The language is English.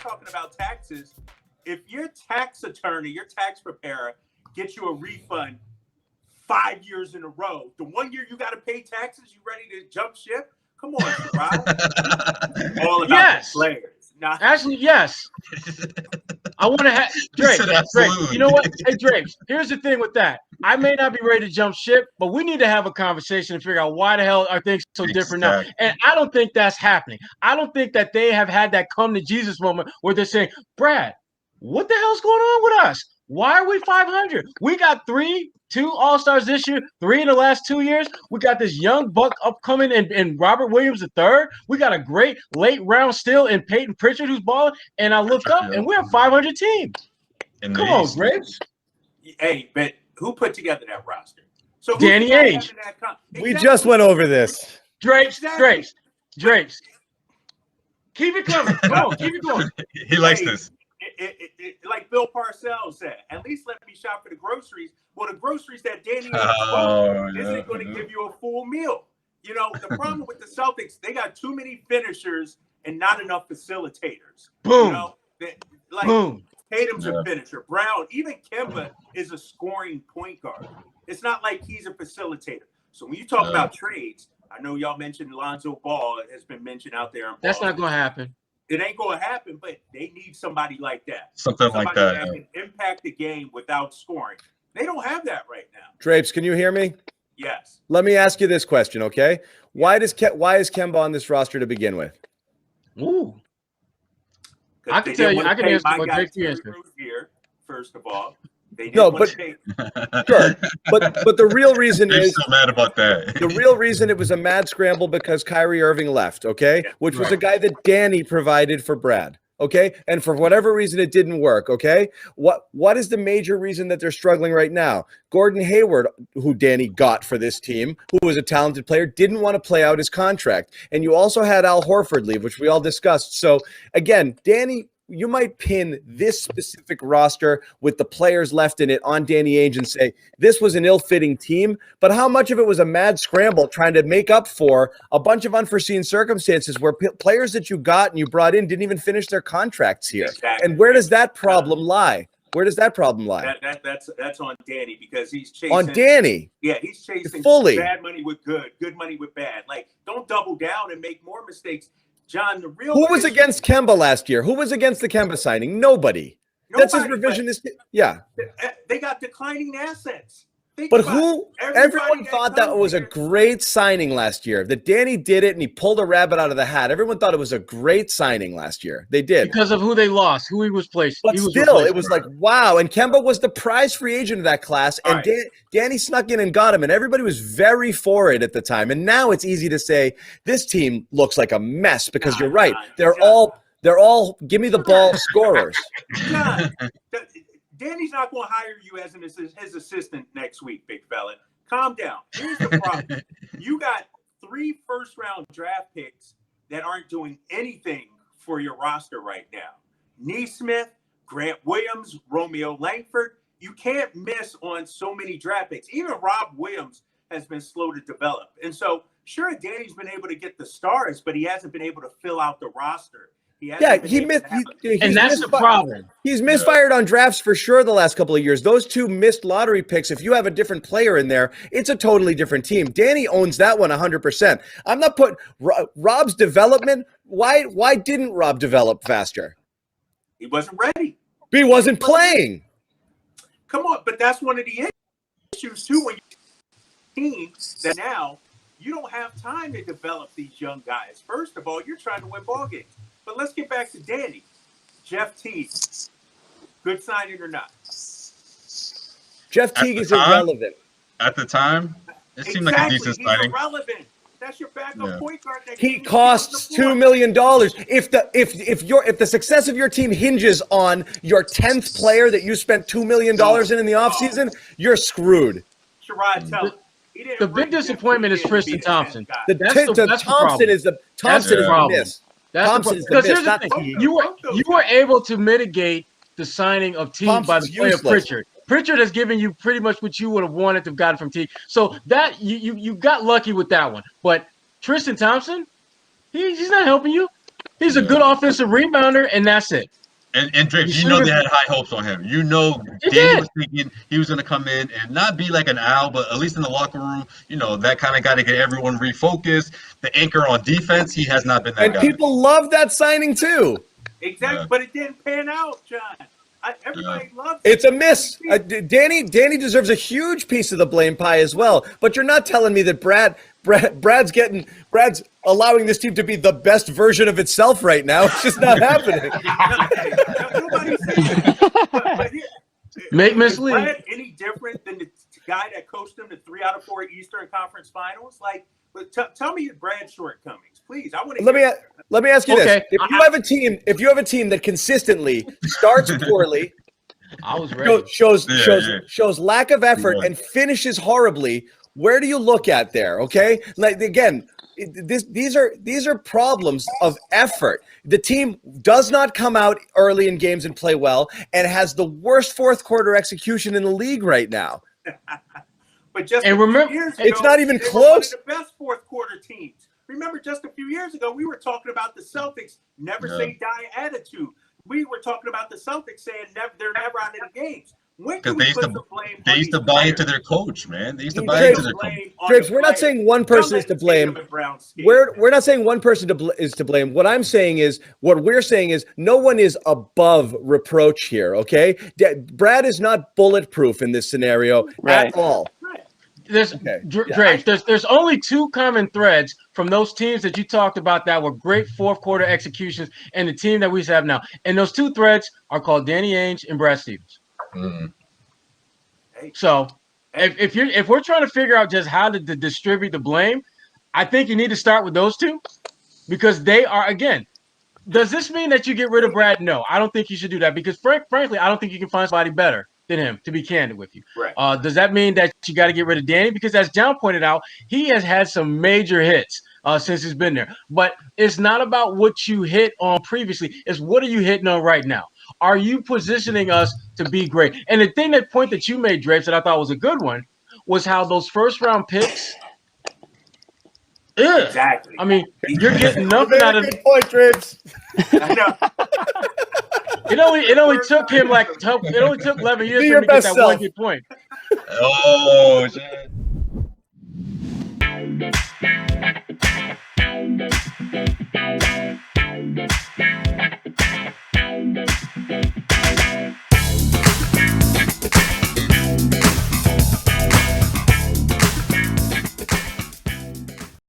talking about taxes. If your tax attorney, your tax preparer gets you a refund 5 years in a row, the 1 year you got to pay taxes, you ready to jump ship? Come on, Sherrod. All about the players. Now, actually, yes. I want to have Drake. You know what? Hey, Drake, here's the thing with that. I may not be ready to jump ship, but we need to have a conversation and figure out why the hell are things so different now. And I don't think that's happening. I don't think that they have had that come to Jesus moment where they're saying, Brad, what the hell's going on with us? Why are we 500? We got two All-Stars this year, 3 in the last 2 years. We got this young buck upcoming and Robert Williams III. We got a great late round still in Peyton Pritchard who's balling. And I looked up and we're a 500 team. Come on, Grapes. Hey, but who put together that roster? So Danny Ainge. We just went over this. Drapes. Keep it coming. Come on, keep it going. He likes this. Like Bill Parcells said, at least let me shop for the groceries. Well, the groceries that Danny Ainge isn't going to give you a full meal. You know, the problem with the Celtics, they got too many finishers and not enough facilitators. Boom. You know, Boom. Tatum's a finisher. Brown, even Kemba is a scoring point guard. It's not like he's a facilitator. So when you talk about trades, I know y'all mentioned Lonzo Ball has been mentioned out there. That's not going to happen. It ain't going to happen, but they need somebody like that. Somebody like that can impact the game without scoring. They don't have that right now. Drapes, can you hear me? Yes. Let me ask you this question, okay? Why is Kemba on this roster to begin with? Ooh. I can tell you. I can answer what Drake's answer. Here, first of all. No, but sure. But the real reason is so mad about that. The real reason it was a mad scramble because Kyrie Irving left, okay? Which was a guy that Danny provided for Brad, okay? And for whatever reason it didn't work, okay? What is the major reason that they're struggling right now? Gordon Hayward, who Danny got for this team, who was a talented player, didn't want to play out his contract. And you also had Al Horford leave, which we all discussed. So again, Danny, you might pin this specific roster with the players left in it on Danny Ainge and say this was an ill-fitting team, but how much of it was a mad scramble trying to make up for a bunch of unforeseen circumstances where players that you got and you brought in didn't even finish their contracts here? Exactly. And where does that problem lie? Where does that problem lie? That's on Danny because he's chasing on Danny. Yeah, he's chasing fully bad money with good money with bad. Like, don't double down and make more mistakes. John, the real who was against Kemba last year? Who was against the Kemba signing? Nobody. That's his revisionist. Yeah. They got declining assets. But everyone thought that was a great signing last year. That Danny did it and he pulled a rabbit out of the hat. Everyone thought it was a great signing last year. They did. Because of who they lost, who he was placed. But still, it was like, wow. And Kemba was the prize free agent of that class. And Danny snuck in and got him. And everybody was very for it at the time. And now it's easy to say this team looks like a mess because you're right. They're all give me the ball scorers. Danny's not going to hire you as his assistant next week, big fella. Calm down. Here's the problem. You got 3 first-round draft picks that aren't doing anything for your roster right now. Neesmith, Grant Williams, Romeo Langford. You can't miss on so many draft picks. Even Rob Williams has been slow to develop. And so, sure, Danny's been able to get the stars, but he hasn't been able to fill out the roster. He missed. And that's the problem. He's misfired on drafts for sure the last couple of years. Those 2 missed lottery picks, if you have a different player in there, it's a totally different team. Danny owns that one 100%. I'm not putting Rob's development. Why didn't Rob develop faster? He wasn't ready. He wasn't playing. Come on, but that's one of the issues too when you team that now you don't have time to develop these young guys. First of all, you're trying to win ball games. But let's get back to Danny. Jeff Teague, good signing or not? Jeff Teague is irrelevant. At the time, it seemed like a decent signing. He's irrelevant. That's your backup point guard. He costs $2 million. If the success of your team hinges on your 10th player that you spent $2 million in the offseason, you're screwed. Sherrod, tell him. The big disappointment is Tristan Thompson. Thompson is the miss. Because here's the thing: you were able to mitigate the signing of Teague by the play of Pritchard. Pritchard has given you pretty much what you would have wanted to have gotten from Teague. So that you got lucky with that one. But Tristan Thompson, he's not helping you. He's a good offensive rebounder, and that's it. And Drake, you know they had high hopes on him. You know Danny was thinking he was going to come in and not be like an Al, but at least in the locker room, you know, that kind of guy to get everyone refocused. The anchor on defense, he has not been that guy. And people love that signing too. Exactly, but it didn't pan out, John. Everybody loves it. It's a miss. Danny deserves a huge piece of the blame pie as well. But you're not telling me that Brad's allowing this team to be the best version of itself right now. It's just not happening. Nobody's saying but Make Miss Lee. Is Brad any different than the guy that coached them to 3 out of 4 Eastern Conference Finals? Like, tell me Brad's shortcomings, please. I want to. Let me ask you this: if you have a team that consistently starts poorly, shows lack of effort and finishes horribly, where do you look at there? Okay, like again, these are problems of effort. The team does not come out early in games and play well, and has the worst fourth quarter execution in the league right now. But just remember, years ago, it's not even close. One of the best fourth quarter teams. Remember, just a few years ago, we were talking about the Celtics never say die attitude. We were talking about the Celtics saying they're never out of the games. Because they used to buy into their coach, man. They used to buy into their coach. Drapes, we're not saying one person is to blame. We're not saying one person is to blame. What we're saying is no one is above reproach here, okay? Brad is not bulletproof in this scenario at all. Drapes, there's only 2 common threads from those teams that you talked about that were great fourth quarter executions and the team that we have now. And those 2 threads are called Danny Ainge and Brad Stevens. Mm-hmm. So if we're trying to figure out just how to distribute the blame, I think you need to start with those 2 because they are, again, does this mean that you get rid of Brad? No, I don't think you should do that because frankly, I don't think you can find somebody better than him, to be candid with you. Right. Does that mean that you got to get rid of Danny? Because as John pointed out, he has had some major hits since he's been there. But it's not about what you hit on previously. It's what are you hitting on right now? Are you positioning us to be great? And the point that you made, Drapes, that I thought was a good one, was how those first-round picks Exactly. I mean, you're getting nothing out of it. Point, Drapes. I know. It only took him 11 years for him to get that 1 good point. Oh, shit.